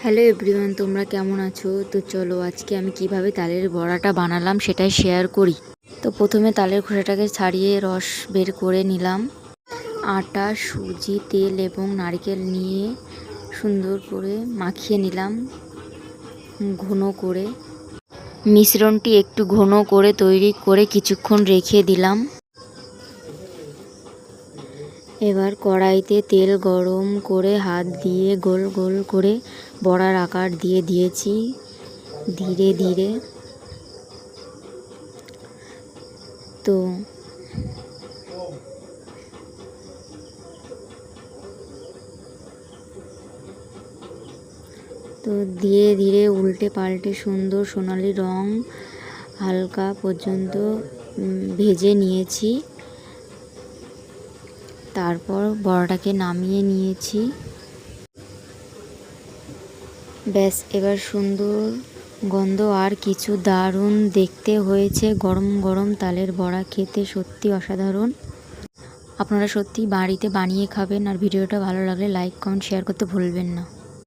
Hello everyone, তোমরা কেমন আছো? তো চলো আজকে আমি কিভাবে তালের বড়াটা বানালাম সেটাই শেয়ার করি। তো প্রথমে তালের খোসাটাকে ছাড়িয়ে রস বের করে নিলাম। আটা, সুজি, তেল এবং নারকেল নিয়ে সুন্দর করে মাখিয়ে নিলাম ঘন করে। মিশ্রণটি একটু ঘন করে তৈরি করে কিছুক্ষণ রেখে দিলাম। এবার কড়াইতে তেল গরম করে হাত দিয়ে গোল গোল করে বড়ার আকার দিয়ে দিয়েছি। ধীরে ধীরে তো ধীরে ধীরে উল্টে পাল্টে সুন্দর সোনালি রং হালকা পর্যন্ত ভেজে নিয়েছি। তারপর বড়াটাকে নামিয়ে নিয়েছি। ব্যাস, এবার সুন্দর গন্ধ আর কিছু দারুণ দেখতে হয়েছে। গরম গরম তালের বড়া খেতে সত্যি অসাধারণ। আপনারা সত্যি বাড়িতে বানিয়ে খাবেন। আর ভিডিওটা ভালো লাগলে লাইক, কমেন্ট, শেয়ার করতে ভুলবেন না।